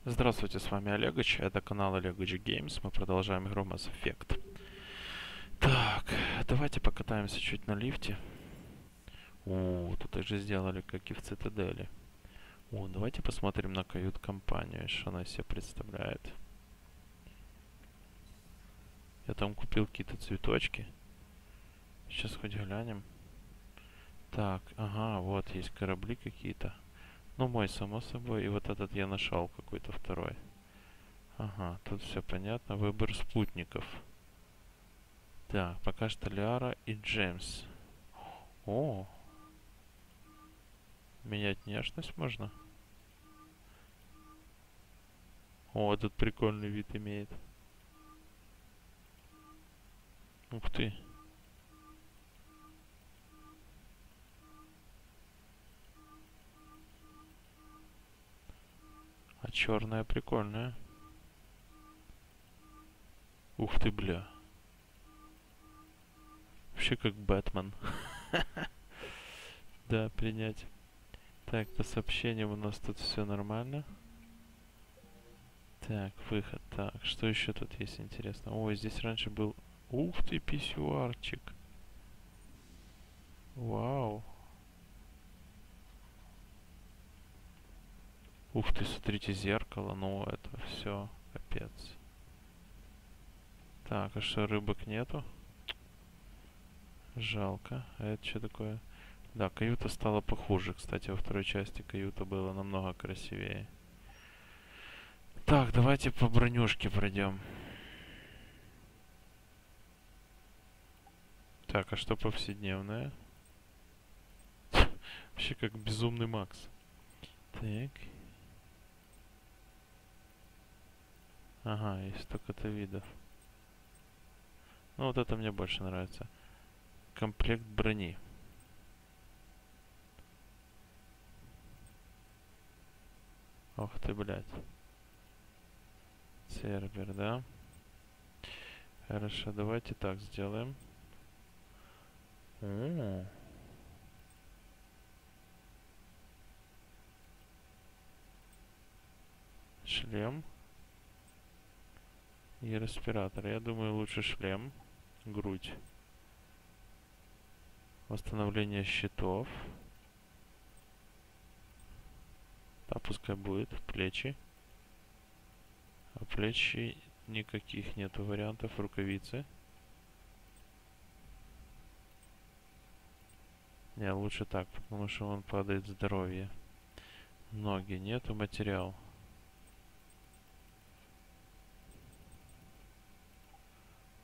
Здравствуйте, с вами Олегович, это канал Олегович Games, мы продолжаем игру Mass Effect. Так, давайте покатаемся чуть на лифте. Тут так же сделали, как и в Цитадели. Давайте посмотрим на кают-компанию, что она из себя представляет. Я там купил какие-то цветочки. Сейчас хоть глянем. Так, ага, вот есть корабли какие-то. Ну, мой, само собой. И вот этот я нашел, какой-то второй. Ага, тут все понятно. Выбор спутников. Так, пока что Лиара и Джеймс. О! Менять внешность можно? О, этот прикольный вид имеет. Ух ты. А черная прикольная. Ух ты, бля. Вообще как Бэтмен. Да, принять. Так, по сообщениям у нас тут все нормально. Так, выход. Так, что еще тут есть интересно? Ой, здесь раньше был... Ух ты, писсуарчик. Вау. Ух ты, смотрите, зеркало. Ну, это все, капец. Так, а что, рыбок нету? Жалко. А это что такое? Да, каюта стала похуже. Кстати, во второй части каюта была намного красивее. Так, давайте по бронюшке пройдем. Так, а что повседневное? Вообще как безумный Макс. Так. Ага, есть столько-то видов. Ну, вот это мне больше нравится. Комплект брони. Ох ты, блядь. Сервер, да? Хорошо, давайте так сделаем. Шлем. И респиратор. Я думаю, лучше шлем. Грудь. Восстановление щитов. Да, пускай будет. Плечи. А плечи никаких нету вариантов. Рукавицы. Не, лучше так, потому что он падает здоровье. Ноги нету, материал.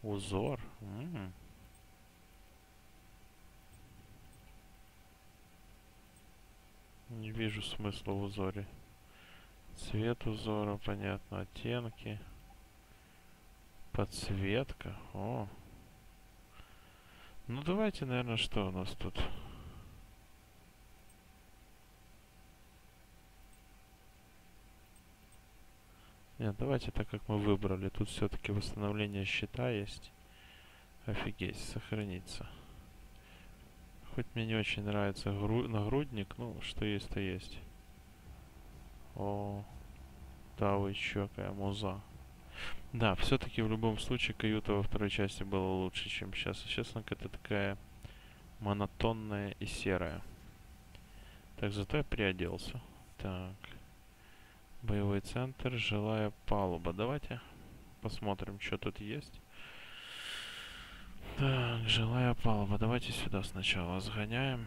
Узор. Не вижу смысла в узоре. Цвет узора, понятно. Оттенки. Подсветка. О. Ну давайте, наверное, что у нас тут? Нет, давайте так, как мы выбрали. Тут все-таки восстановление щита есть. Офигеть, сохранится. Хоть мне не очень нравится нагрудник, ну, что есть, то есть. О, да, вы чё, какая муза. Да, все-таки в любом случае каюта во второй части была лучше, чем сейчас. Сейчас она какая-то такая монотонная и серая. Так, зато я приоделся. Так. Боевой центр, жилая палуба. Давайте посмотрим, что тут есть. Так, жилая палуба. Давайте сюда сначала сгоняем.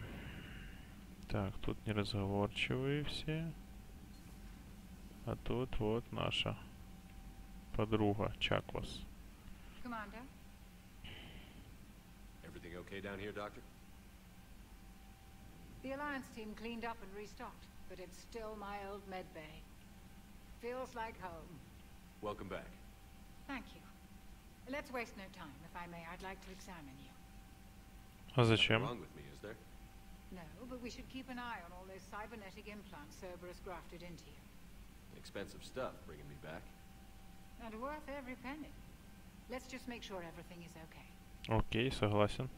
Так, тут неразговорчивые все. А тут вот наша подруга Чаквас. Commander? Everything okay down here, Doctor? The Alliance team cleaned up and restocked, but it's still my old med bay. Feels like home. Welcome back. Thank you. Let's waste no time. If I may, I'd like to examine you. А Nothing зачем? wrong with me, is there? No, but we should keep an eye on all those cybernetic implants Cerberus grafted into you. Expensive stuff bringing me back. And worth every penny. Let's just make sure everything is okay. Окей, согласен.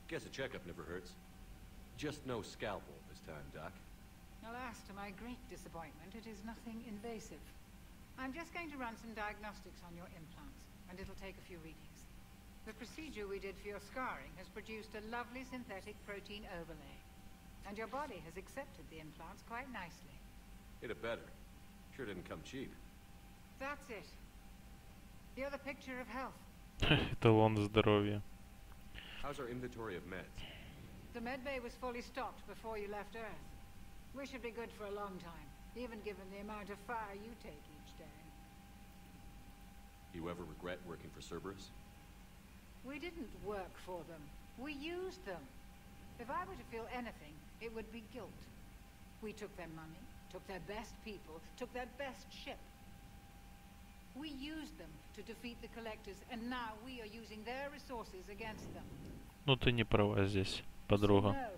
Guess a checkup never hurts. Just no scalpel this time, Doc. Alas, to my great disappointment, it is nothing invasive. I'm just going to run some diagnostics on your implants, and it'll take a few readings. The procedure we did for your scarring has produced a lovely synthetic protein overlay. And your body has accepted the implants quite nicely. Hit it better. Sure didn't come cheap. That's it. You're the picture of health. Эталон здоровья. How's our inventory of meds? The medbay was fully stocked before you left Earth. We should be good for a long time, even given the amount of fire you take each day. You ever regret working for Cerberus? We didn't work for them. We used them. If I were to feel anything, it would be guilt. We took their money, took their best people, took their best ship. We used them to defeat the collectors, and now we are using their resources against them. Ну ты не права здесь, подруга. No,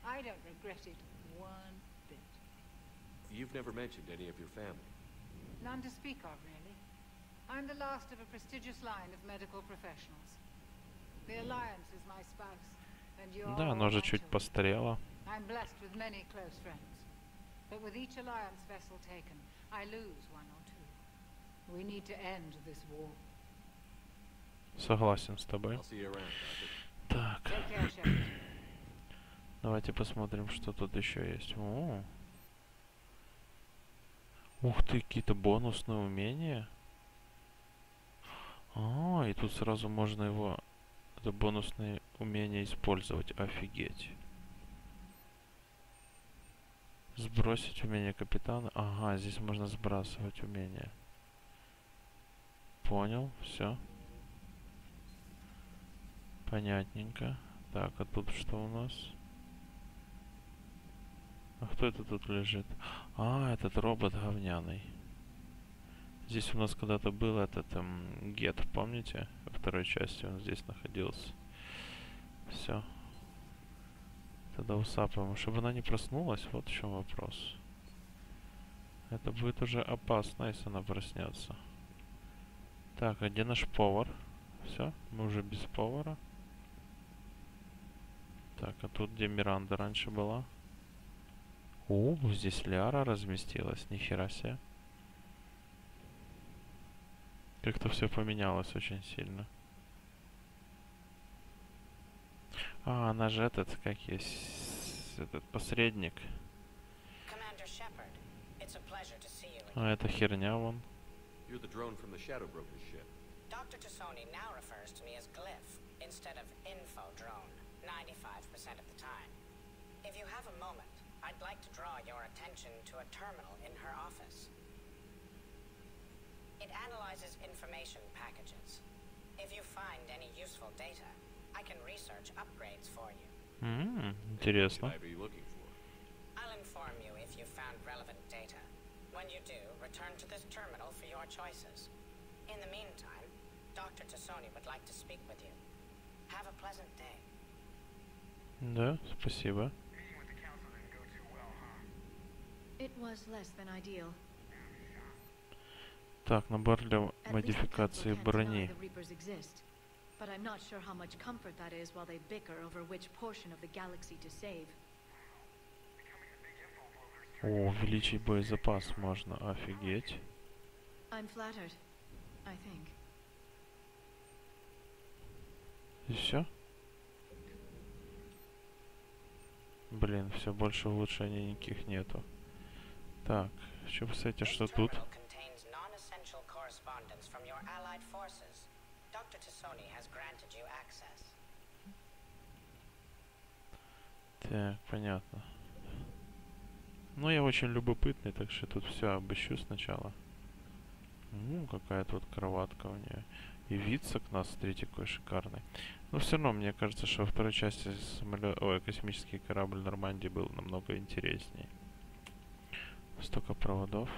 I don't regret it one bit. You've never mentioned any of your family. None to speak of, really. I'm the last of a prestigious line of medical professionals. The Alliance is my spouse, and you're Да, она уже my чуть choice. постарела. I'm blessed with many close friends. But with each Alliance vessel taken, I lose one or two. We need to end this war. Согласен с тобой. I'll see you around, Doctor. Так, Take care, Shepard. давайте посмотрим, что тут еще есть. О. Ух ты, какие-то бонусные умения. А, и тут сразу можно его, это бонусные умения, использовать. Офигеть. Сбросить умение капитана. Ага, здесь можно сбрасывать умения. Понял, все. Понятненько. Так, а тут что у нас? А кто это тут лежит? А, этот робот говняный. Здесь у нас когда-то был этот Гет, помните? Во второй части он здесь находился. Все. Тогда усапываем. Чтобы она не проснулась, вот в чем вопрос. Это будет уже опасно, если она проснется. Так, а где наш повар? Все, мы уже без повара. Так, а тут где Миранда раньше была? О, здесь Ляра разместилась, нихера себе. Как-то все поменялось очень сильно. А, она же этот, как есть, этот посредник. Commander Shepard, it's a pleasure to see you again. А это херня вон. You're the drone from the Shadow Broker's ship. Dr. Tassoni now refers to me as Glyph instead of Info Drone, 95% of the time. If you have a moment, I'd like to draw your attention to a terminal in her office. It analyzes information packages. If you find any useful data, I can research upgrades for you. Интересно. What should I be looking for? I'll inform you if you found relevant data. When you do, return to this terminal for your choices. In the meantime, Dr. Tassoni would like to speak with you. Have a pleasant day. Да, спасибо. It was less than ideal. Так, набор для At least the модификации Council can't deny брони. the Reapers exist, but I'm not sure how much comfort that is while they bicker over which portion of the galaxy to save. О, увеличить боезапас можно, офигеть. I'm flattered, I think. И все? Блин, все больше улучшений никаких нету. Так, что, кстати, This что тут? terminal contains non-essential correspondence from your allied forces. Dr. Tassoni has granted you access. Так, понятно. Ну, я очень любопытный, так что тут все обыщу сначала. Какая тут кроватка у нее. И вид с окна, смотрите, какой шикарный. Но все равно, мне кажется, что во второй части космический корабль Нормандии был намного интереснее. Столько проводов.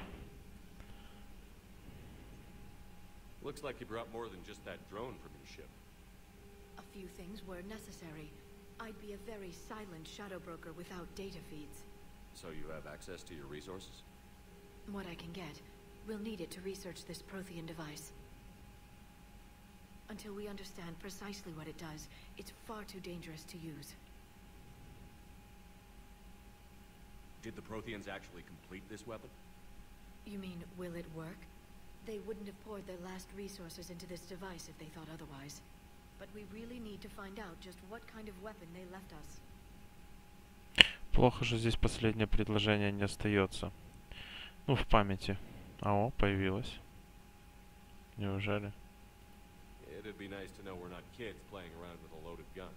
Looks like you brought more than just that drone from your ship. A few things were necessary. I'd be a very silent shadow broker without data feeds. So you have access to your resources? What I can get. We'll need it to research this Prothean device. Until we understand precisely what it does, it's far too dangerous to use. Did the Protheans actually complete this weapon? You mean, will it work? They wouldn't have poured their last resources into this device if they thought otherwise. But we really need to find out just what kind of weapon they left us. Плохо, что здесь последнее предложение не остается. Ну, в памяти. А, о, появилось. Неужели? It'd be nice to know we're not kids playing around with a loaded gun.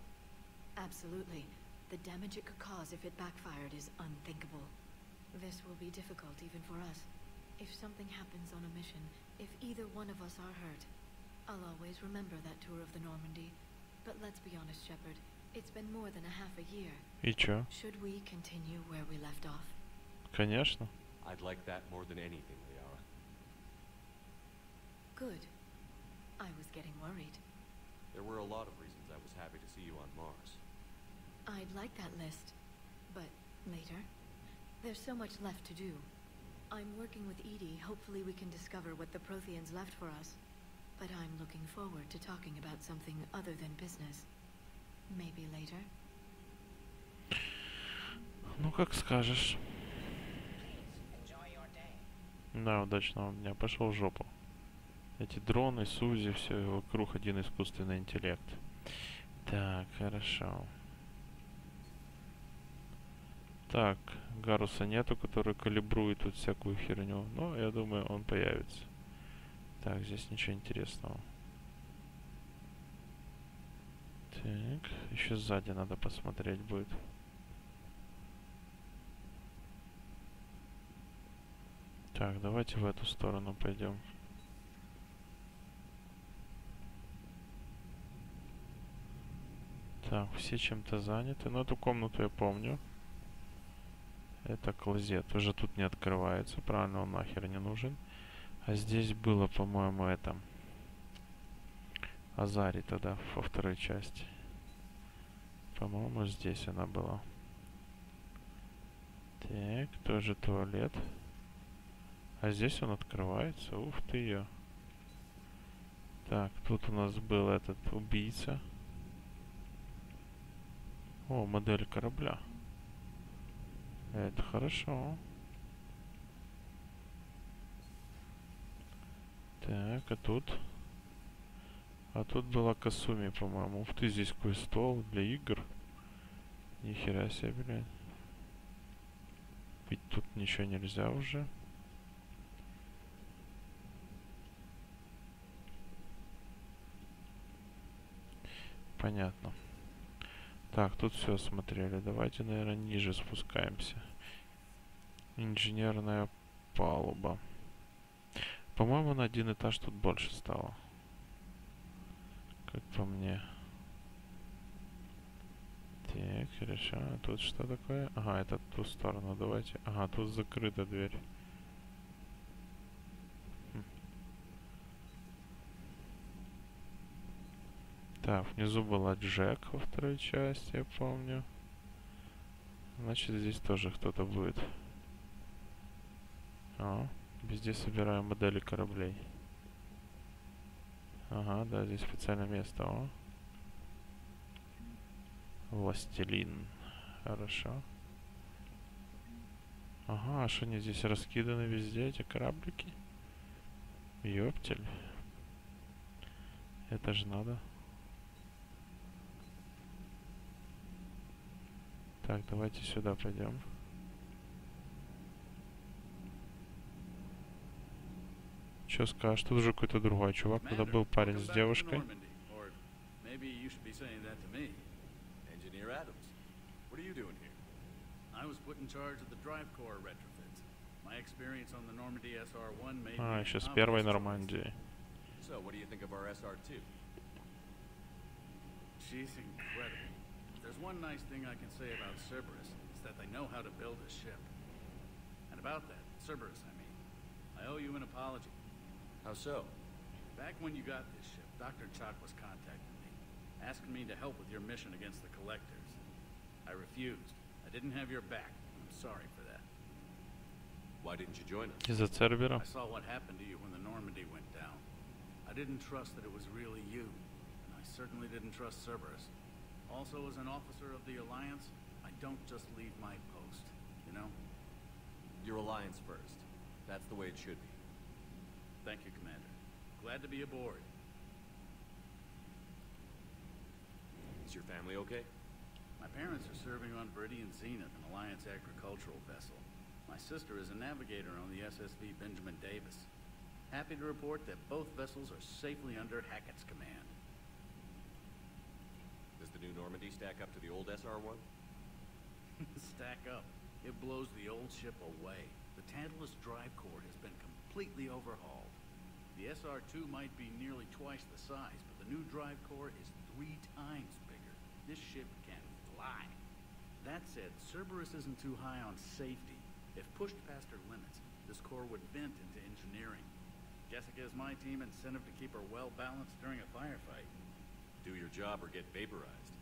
Absolutely. The damage it could cause if it backfired is unthinkable. This will be difficult even for us. If something happens on a mission, if either one of us are hurt, I'll always remember that tour of the Normandy. But let's be honest, Shepard. It's been more than a half a year. И чё? Should we continue where we left off? Конечно. I'd like that more than anything, Liara. Good. I was getting worried. There were a lot of reasons I was happy to see you on Mars. I'd like that list, but later. There's so much left to do. I'm working with Edie. Hopefully we can discover what the Protheans left for us. But I'm looking forward to talking about something other than business. Maybe later. Ну, как скажешь. Enjoy your day. Да, удачного дня. Пошел в жопу. Эти дроны, Сузи, все вокруг один искусственный интеллект. Так, хорошо. Так, Гаруса нету, который калибрует тут всякую херню. Но я думаю, он появится. Так, здесь ничего интересного. Так, еще сзади надо посмотреть будет. Так, давайте в эту сторону пойдем. Так, все чем-то заняты. Но эту комнату я помню. Это клозет. Уже тут не открывается. Правильно, он нахер не нужен. А здесь было, по-моему, это... Азари тогда, во второй части. По-моему, здесь она была. Так, тоже туалет. А здесь он открывается. Ух ты ее. Так, тут у нас был этот убийца. О, модель корабля. Это хорошо. Так, а тут? А тут была Касуми, по-моему. Ух ты, здесь квест-стол для игр. Нихера себе, блядь. Ведь тут ничего нельзя уже. Понятно. Так, тут все смотрели. Давайте, наверное, ниже спускаемся. Инженерная палуба. По-моему, на один этаж тут больше стало. Как по мне. Так, хорошо. А тут что такое? Ага, это ту сторону. Давайте. Ага, тут закрыта дверь. Так, внизу была Джек во второй части, я помню. Значит, здесь тоже кто-то будет. А, везде собираем модели кораблей. Ага, да, здесь специальное место. О. Властелин. Хорошо. Ага, а что они здесь раскиданы везде, эти кораблики? Ёптель. Это же надо. Так, давайте сюда пойдем. Что скажешь? Тут уже какой-то другой чувак. Когда был парень с девушкой. А, еще с первой Нормандии. There's one nice thing I can say about Cerberus, is that they know how to build a ship. And about that, Cerberus, I mean, I owe you an apology. How so? Back when you got this ship, Dr. Chalk was contacting me, asking me to help with your mission against the Collectors. I refused. I didn't have your back. I'm sorry for that. Why didn't you join us? Из-за Цербера. I saw what happened to you when the Normandy went down. I didn't trust that it was really you, and I certainly didn't trust Cerberus. Also, as an officer of the Alliance, I don't just leave my post, you know? Your alliance first. That's the way it should be. Thank you, Commander. Glad to be aboard. Is your family okay? My parents are serving on Viridian Zenith, an Alliance agricultural vessel. My sister is a navigator on the SSV Benjamin Davis. Happy to report that both vessels are safely under Hackett's command. Does the new Normandy stack up to the old SR-1? Stack up. It blows the old ship away. The Tantalus drive core has been completely overhauled. The SR-2 might be nearly twice the size, but the new drive core is 3 times bigger. This ship can fly. That said, Cerberus isn't too high on safety. If pushed past her limits, this core would vent into engineering. Jessica is my team incentive to keep her well balanced during a firefight. Do your job or get vaporized.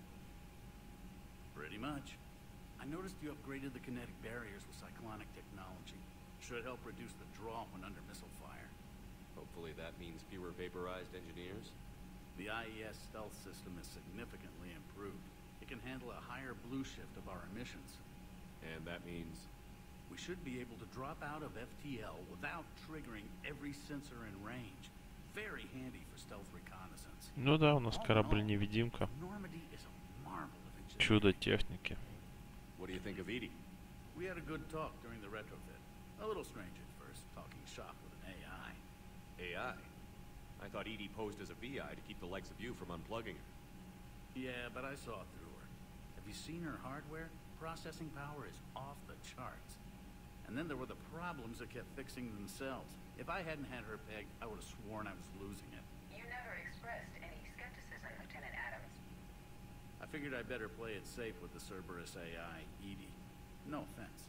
Pretty much. I noticed you upgraded the kinetic barriers with cyclonic technology. Should help reduce the draw when under missile fire. Hopefully that means fewer vaporized engineers. The IES stealth system is significantly improved. It can handle a higher blue shift of our emissions. And that means... We should be able to drop out of FTL without triggering every sensor in range. Very handy for stealth reconnaissance. Ну да, у нас корабль-невидимка. Normandy is a marvel of engineering. Чудо техники. What do you think of Edie? We had a good talk during the retrofit. A little strange at first, talking shop with an AI. AI? I thought Edie posed as a VI to keep the likes of you from unplugging her. Yeah, but I saw through her. Have you seen her hardware? Processing power is off the charts. And then there were the problems that kept fixing themselves. If I hadn't had her pegged, I would have sworn I was losing it. You never expressed any skepticism, Lieutenant Adams. I figured I'd better play it safe with the Cerberus AI, Edie. No offense.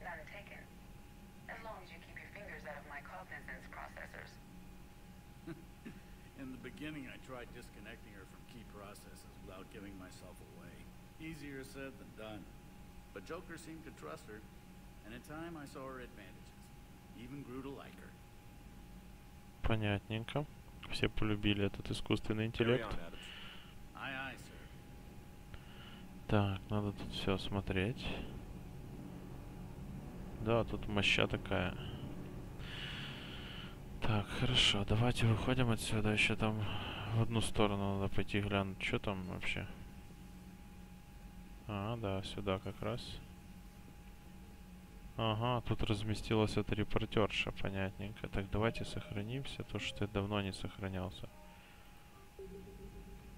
None taken. As long as you keep your fingers out of my cognizance processors. In the beginning, I tried disconnecting her from key processes without giving myself away. Easier said than done. But Joker seemed to trust her. And in time, I saw her advantages. Even grew to like her. Понятненько. Все полюбили этот искусственный интеллект. Aye, aye, sir. Так, надо тут все смотреть. Да, тут моща такая. Так, хорошо, давайте выходим отсюда. Еще там в одну сторону надо пойти глянуть, что там вообще. А, да, сюда как раз. Ага, тут разместилась эта репортерша, понятненько. Так, давайте сохранимся, то что я давно не сохранялся.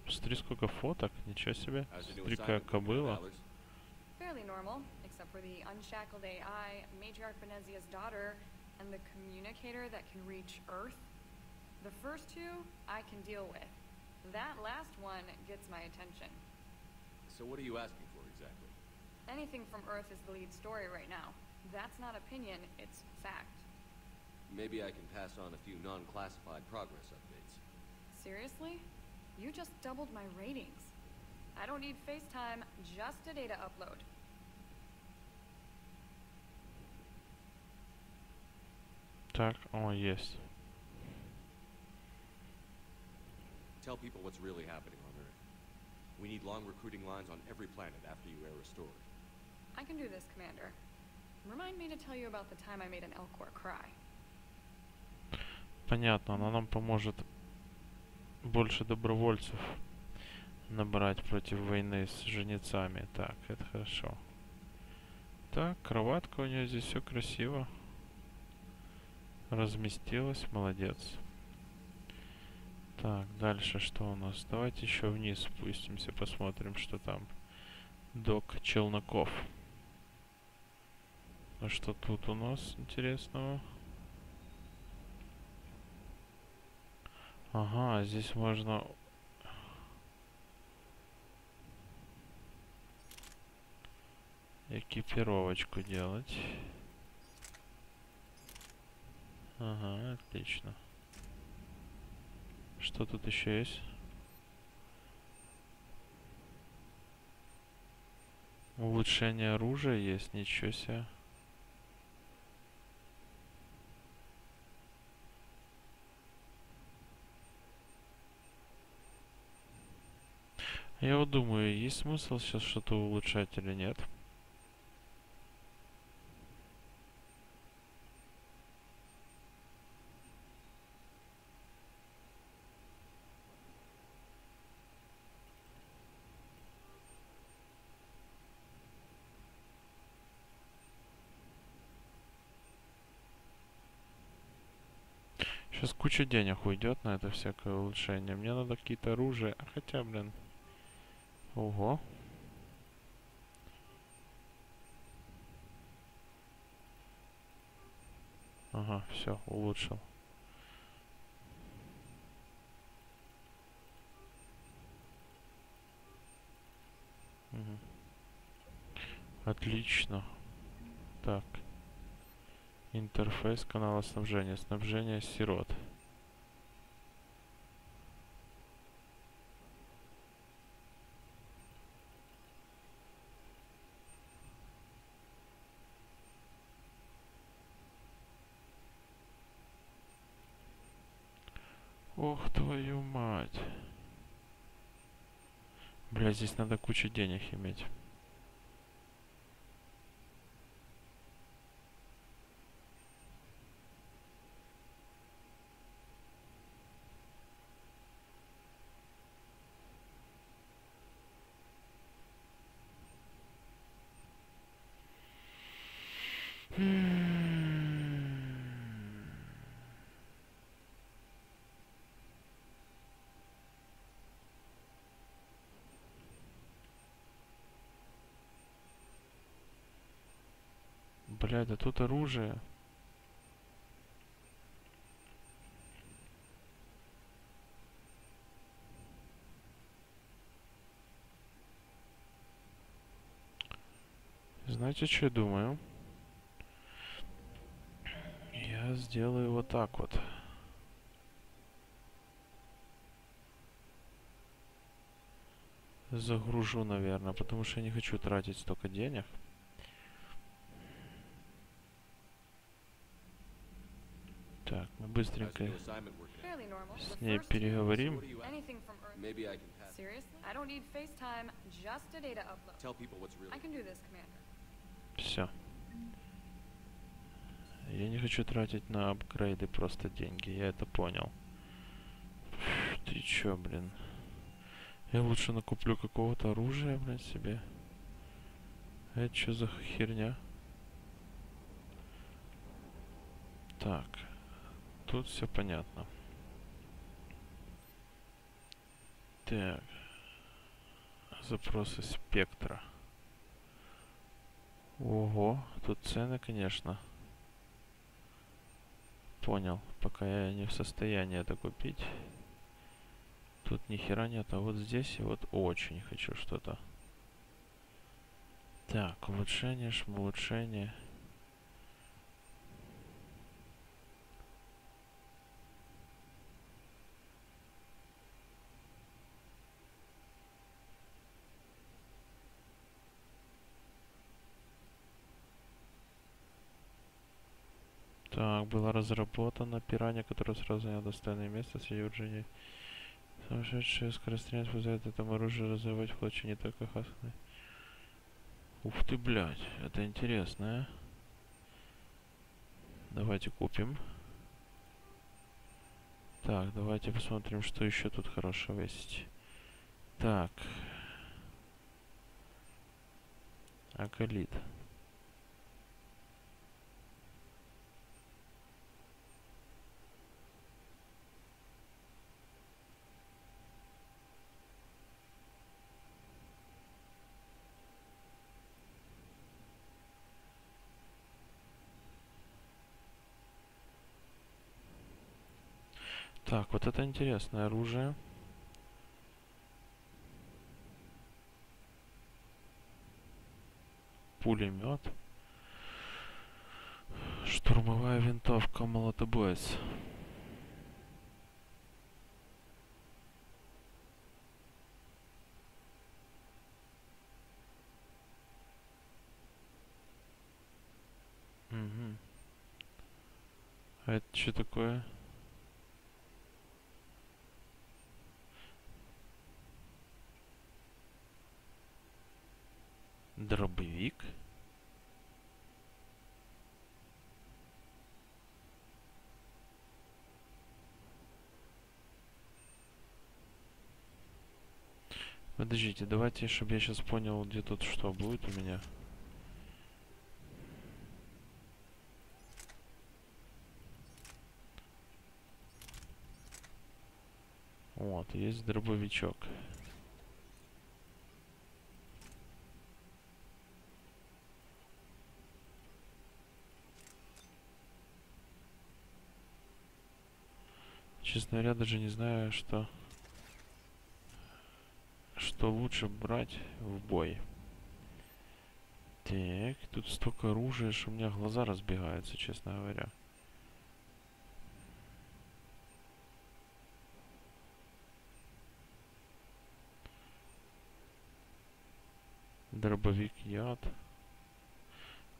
Смотри, сколько фоток, ничего себе. Смотри, какая кобыла. Fairly normal, except for the unshackled AI, matriarch Venezia's daughter, and the communicator that can reach Earth. The first two, I can deal with. That last one gets my attention. So what are you asking for exactly? Anything from Earth is the lead story right now. That's not opinion, it's fact. Maybe I can pass on a few non-classified progress updates. Seriously? You just doubled my ratings. I don't need FaceTime, just a data upload. Так, о, есть. Tell people what's really happening on Earth. We need long recruiting lines on every planet after you are restored. I can do this, Commander. Remind me to tell you about the time I made an Elcor cry. Понятно, она нам поможет больше добровольцев набрать против войны с жнецами. Так, это хорошо. Так, кроватка у нее здесь все красиво. Разместилась, молодец. Так, дальше что у нас? Давайте еще вниз спустимся, посмотрим, что там. Док челноков. А что тут у нас интересного? Ага, здесь можно... экипировочку делать. Ага, отлично. Что тут еще есть? Улучшение оружия есть, ничего себе. Я вот думаю, есть смысл сейчас что-то улучшать или нет? Сейчас куча денег уйдет на это всякое улучшение. Мне надо какие-то оружия. А хотя, блин. Ого. Ага, все, улучшил. Угу. Отлично. Так. Интерфейс канала снабжения. Снабжение сирот. Ох, твою мать. Бля, здесь надо кучу денег иметь. Бля, да тут оружие. Знаете, что я думаю? Я сделаю вот так вот. Загружу, наверное, потому что я не хочу тратить столько денег. Так, мы быстренько с ней переговорим. Maybe I can pass. Seriously? I don't need FaceTime, just a data upload. Tell people what's really. I can do this, Commander. Все. Я не хочу тратить на апгрейды просто деньги, я это понял. Ты чё, блин? Я лучше накуплю какого-то оружия, блин, себе. Это чё за херня? Так. Тут все понятно. Так. Запросы спектра. Ого, тут цены, конечно. Понял. Пока я не в состоянии это купить. Тут ни хера нет, а вот здесь я вот очень хочу что-то. Так, улучшение, шмулучшение. Так, была разработана пиранья, которая сразу заняла достойное место среди Вирджинии. Сумасшедшая скорострельность позволяет этому оружию развивать в плаче не только хасны. Ух ты, блядь, это интересно, а? Давайте купим. Так, давайте посмотрим, что еще тут хорошего есть. Так. Акалит. Так, вот это интересное оружие. Пулемет. Штурмовая винтовка, молотобоец. Угу. А это что такое? Дробовик. Подождите, давайте, чтобы я сейчас понял, где тут что будет у меня. Вот, есть дробовичок. Честно говоря, даже не знаю, что лучше брать в бой. Так, тут столько оружия, что у меня глаза разбегаются, честно говоря. Дробовик, яд.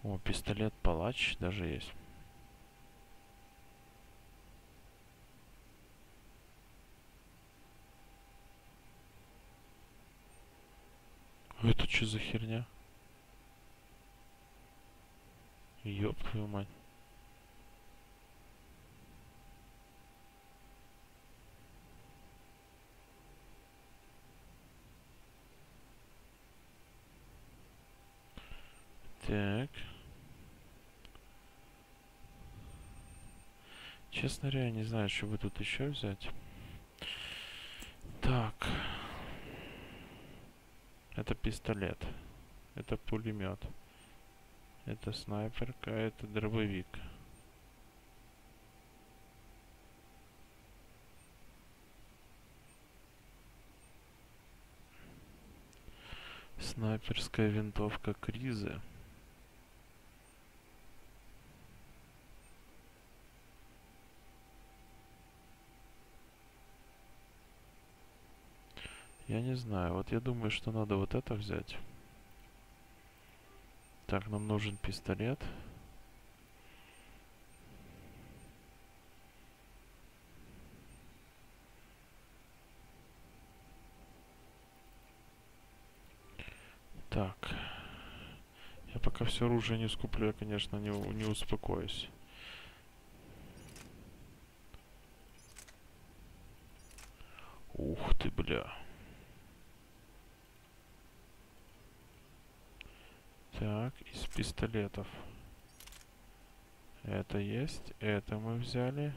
О, пистолет палач даже есть. Это что за херня? Ёб твою мать. Так. Честно говоря, я не знаю, что бы тут еще взять. Так. Это пистолет. Это пулемет. Это снайперка, это дробовик. Снайперская винтовка Кризы. Я не знаю. Вот я думаю, что надо вот это взять. Так, нам нужен пистолет. Так. Я пока все оружие не скуплю, я, конечно, не успокоюсь. Ух ты, бля. Так, из пистолетов. Это есть. Это мы взяли.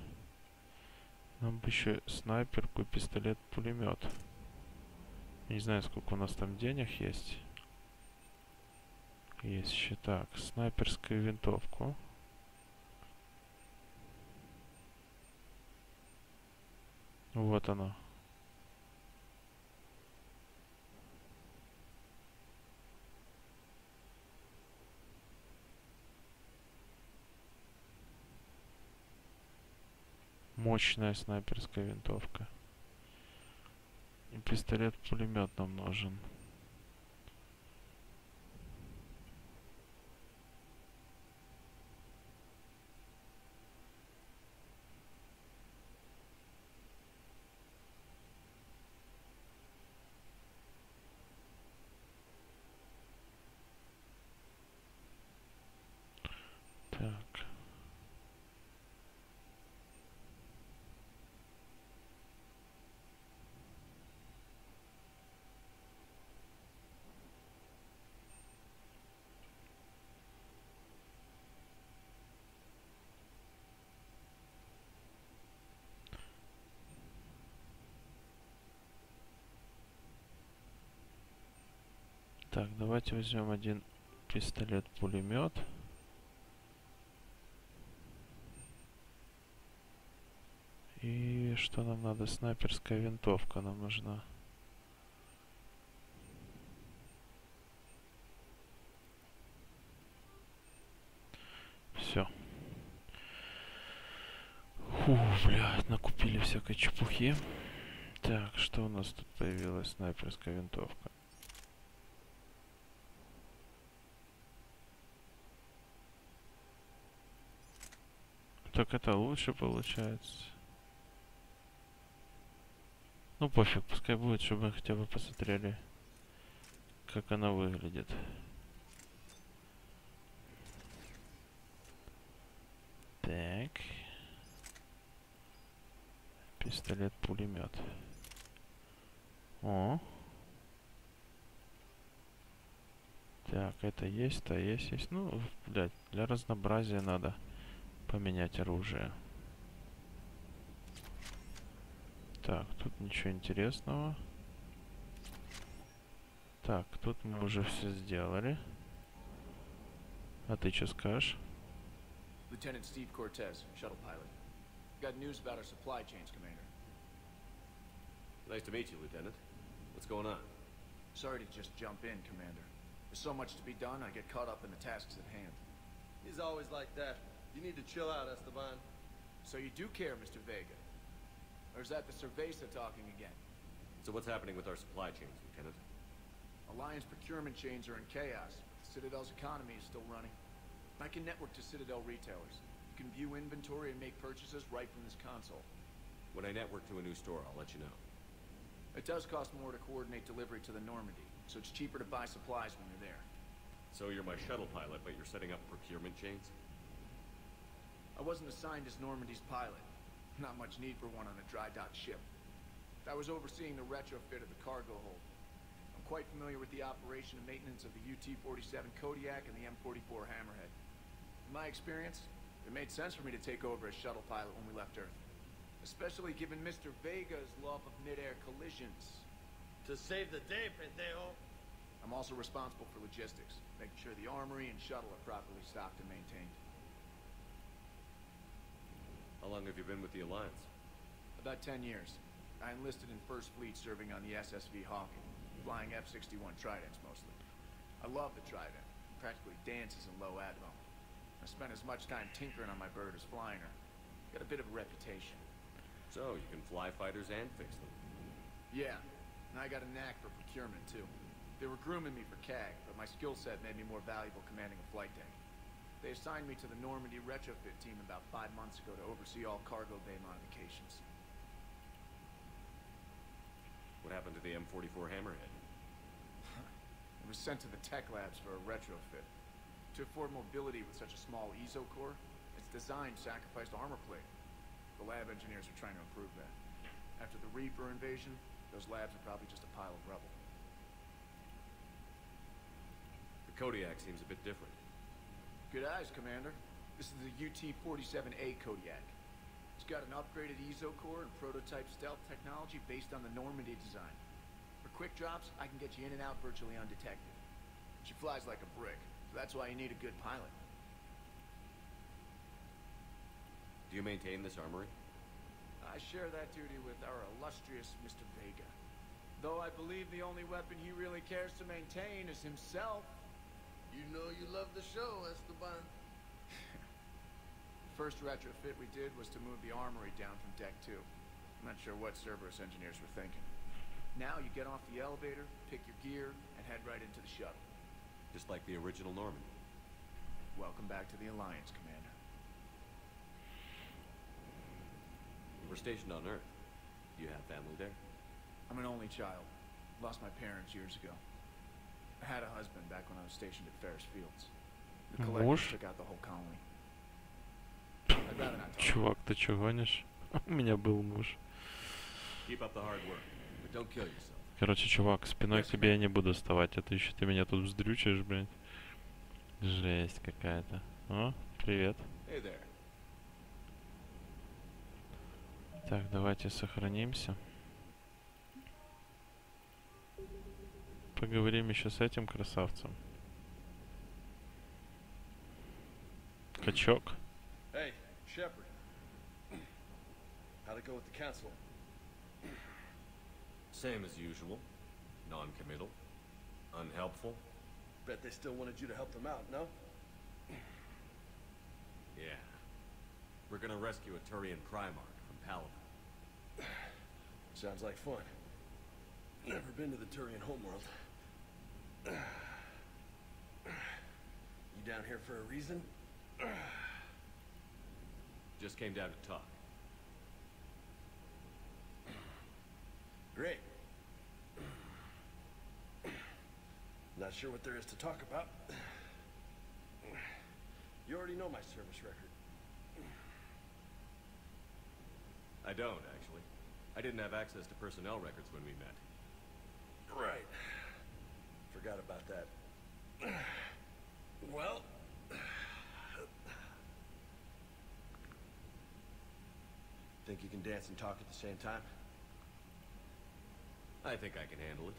Нам бы еще снайперку, пистолет, пулемет. Не знаю, сколько у нас там денег есть. Есть еще так. Снайперскую винтовку. Вот она. Мощная снайперская винтовка. И пистолет-пулемет нам нужен. Так. Так, давайте возьмем один пистолет-пулемет. И что нам надо? Снайперская винтовка нам нужна. Все. Фу, блядь, накупили всякой чепухи. Так, что у нас тут появилась? Снайперская винтовка. Так это лучше получается. Ну пофиг, пускай будет, чтобы мы хотя бы посмотрели, как она выглядит. Так. Пистолет-пулемет. О. Так, это есть, то есть. Ну, блядь, для разнообразия надо поменять оружие. Так, тут ничего интересного. Так, тут мы уже все сделали. А ты что скажешь? Lieutenant Steve Cortez, shuttle pilot. Got news about our supply chains, Commander. Nice to meet you, Lieutenant. What's going on? Sorry to just jump in, Commander. There's so much to be done, I get caught up in the tasks at hand. He's always like that. You need to chill out, Esteban. So you do care, Mr. Vega? Or is that the Cerveza talking again? So what's happening with our supply chains, Lieutenant? Alliance procurement chains are in chaos. Citadel's economy is still running. I can network to Citadel retailers. You can view inventory and make purchases right from this console. When I network to a new store, I'll let you know. It does cost more to coordinate delivery to the Normandy, so it's cheaper to buy supplies when you're there. So you're my shuttle pilot, but you're setting up procurement chains? I wasn't assigned as Normandy's pilot. Not much need for one on a dry dock ship. I was overseeing the retrofit of the cargo hold. I'm quite familiar with the operation and maintenance of the UT-47 Kodiak and the M44 Hammerhead. In my experience, it made sense for me to take over as shuttle pilot when we left Earth. Especially given Mr. Vega's love of mid-air collisions. To save the day, pendejo. I'm also responsible for logistics, making sure the armory and shuttle are properly stocked and maintained. How long have you been with the Alliance? About 10 years. I enlisted in First Fleet serving on the SSV Hawking, flying F-61 Tridents mostly. I love the Trident. Practically dances in low atmo. I spent as much time tinkering on my bird as flying her. Got a bit of a reputation. So, you can fly fighters and fix them. Yeah, and I got a knack for procurement too. They were grooming me for CAG, but my skill set made me more valuable commanding a flight deck. They assigned me to the Normandy retrofit team about 5 months ago to oversee all cargo bay modifications. What happened to the M44 Hammerhead? It was sent to the tech labs for a retrofit. To afford mobility with such a small ESO core, its design sacrificed armor plate. The lab engineers are trying to improve that. After the Reaper invasion, those labs are probably just a pile of rubble. The Kodiak seems a bit different. Good eyes, Commander. This is the UT-47A Kodiak. It's got an upgraded ESO core and prototype stealth technology based on the Normandy design. For quick drops, I can get you in and out virtually undetected. She flies like a brick, so that's why you need a good pilot. Do you maintain this armory? I share that duty with our illustrious Mr. Vega. Though I believe the only weapon he really cares to maintain is himself. You know you love the show, Esteban. The first retrofit we did was to move the armory down from Deck 2. I'm not sure what Cerberus engineers were thinking. Now you get off the elevator, pick your gear, and head right into the shuttle. Just like the original Normandy. Welcome back to the Alliance, Commander. We're stationed on Earth. Do you have family there? I'm an only child. Lost my parents years ago. I had a husband back when I was stationed at Ferris Fields. The collectors took out the whole colony. I'd rather not talk. Чувак, ты чё гонишь? У меня был муж. Keep up the hard work, but don't kill yourself. Короче, чувак, спиной к тебе я не буду вставать, а ты еще ты меня тут вздрючишь, блядь. Жесть какая-то. О, привет. Hey there. Так, давайте сохранимся. Поговорим еще с этим красавцем. Качок. Hey, Shepard. How'd it go with the council? Same as usual. Non-committal. Unhelpful. Bet they still wanted you to help them out, no? Yeah. We're gonna rescue a Turian Primarch from Palaven. Sounds like fun. Never been to the Turian homeworld. You down here for a reason? Just came down to talk. Great. Not sure what there is to talk about. You already know my service record. I don't, actually. I didn't have access to personnel records when we met. Right. Forgot about that. Well... Think you can dance and talk at the same time? I think I can handle it.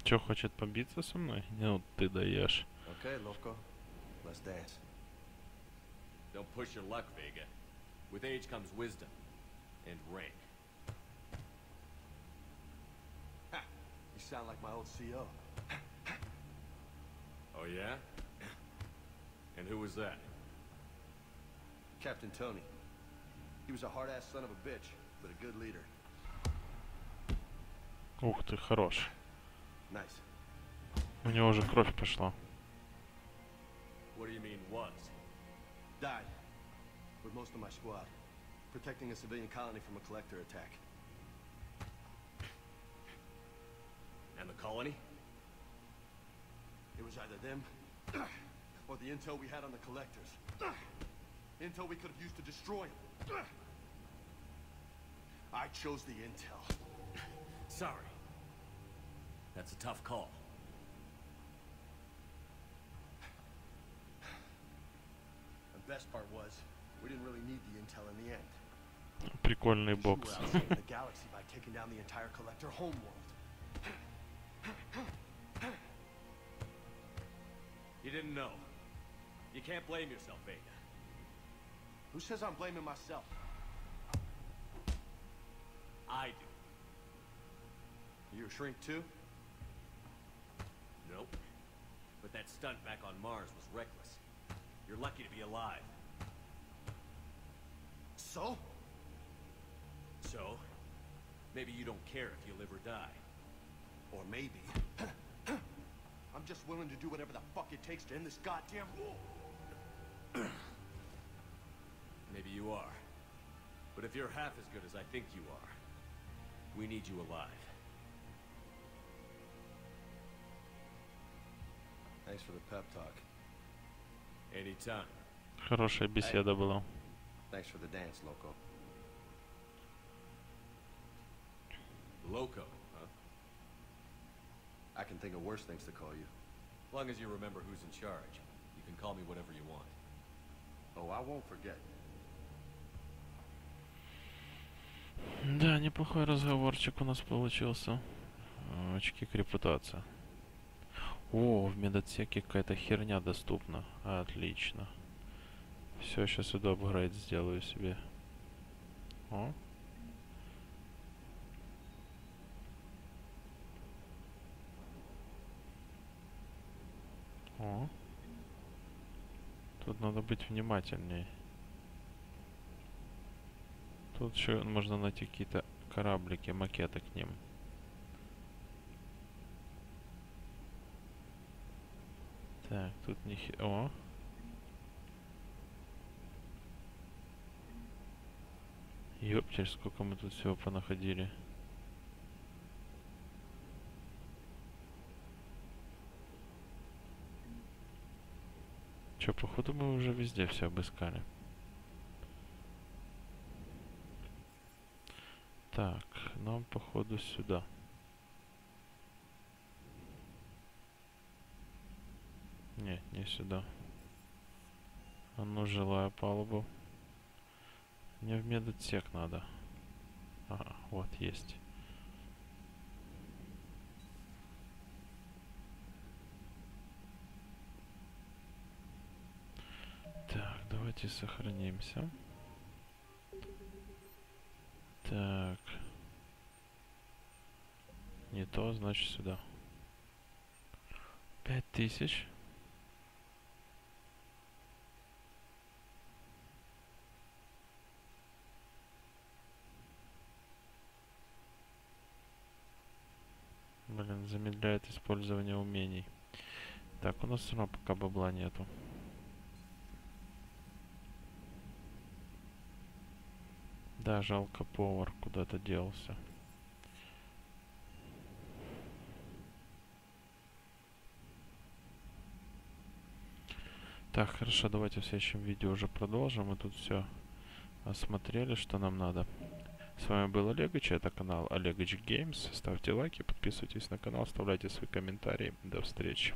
Чё, хочет побиться со мной? Ну, ты даешь. Okay, loco. Let's dance. Don't push your luck, Vega. With age comes wisdom. And rank. Ha! You sound like my old CO. Oh, yeah? And who was that? Captain Tony. He was a hard-ass son of a bitch, but a good leader. Ух ты, хорош. Nice. У него уже кровь пошла. What do you mean, was? Died. With most of my squad. Protecting a civilian colony from a collector attack. And the colony? It was either them, or the intel we had on the collectors. Intel we could have used to destroy them. I chose the intel. Sorry. That's a tough call. The best part was, we didn't really need the intel in the end. Прикольный бокс. We were outsaving the galaxy by taking down the entire collector homeworld. You didn't know. You can't blame yourself, Vega. Who says I'm blaming myself? I do. You a shrink too? Nope. But that stunt back on Mars was reckless. You're lucky to be alive. So? So, maybe you don't care if you live or die. Or maybe... I'm just willing to do whatever the fuck it takes to end this goddamn war. Maybe you are. But if you're half as good as I think you are, we need you alive. Thanks for the pep talk. Anytime. Хорошая беседа была. Thanks for the dance, loco. Loco, huh? I can think of worse things to call you. As long as you remember who's in charge, you can call me whatever you want. Oh, I won't forget. Да, неплохой разговорчик у нас получился. Очки к репутации. О, в медотсеке какая-то херня доступна. Отлично. Все, сейчас иду апгрейд сделаю себе. О. О. Тут надо быть внимательней. Тут еще можно найти какие-то кораблики, макеты к ним. Так, тут не... О! Ёптель, сколько мы тут всего понаходили. Чё, походу мы уже везде все обыскали. Так, нам походу сюда. Нет, не сюда. А ну, жилая палуба. Мне в медотсек надо. Ага, вот есть. Так, давайте сохранимся. Так. Не то, значит сюда. 5000. Блин, замедляет использование умений. Так, у нас все равно пока бабла нету. Да, жалко, повар куда-то делся. Так, хорошо, давайте в следующем видео уже продолжим. Мы тут все осмотрели, что нам надо. С вами был Олегович, это канал Олегович Games. Ставьте лайки, подписывайтесь на канал, оставляйте свои комментарии. До встречи.